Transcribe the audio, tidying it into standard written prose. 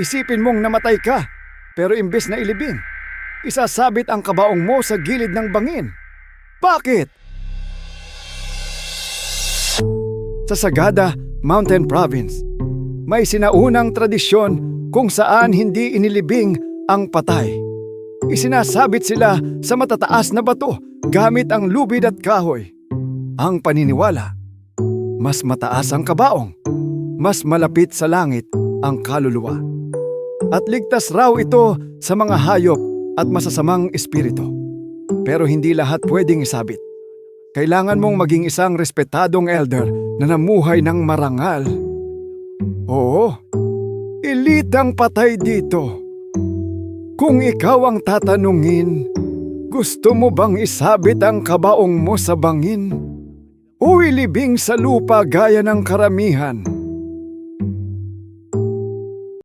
Isipin mong namatay ka, pero imbes na ilibing, isasabit ang kabaong mo sa gilid ng bangin. Bakit? Sa Sagada, Mountain Province, may sinaunang tradisyon kung saan hindi inilibing ang patay. Isinasabit sila sa matataas na bato gamit ang lubid at kahoy. Ang paniniwala, mas mataas ang kabaong, mas malapit sa langit ang kaluluwa. At ligtas raw ito sa mga hayop at masasamang espiritu. Pero hindi lahat pwedeng isabit. Kailangan mong maging isang respetadong elder na namuhay ng marangal. Oo, elite ang patay dito. Kung ikaw ang tatanungin, gusto mo bang isabit ang kabaong mo sa bangin? O ilibing sa lupa gaya ng karamihan?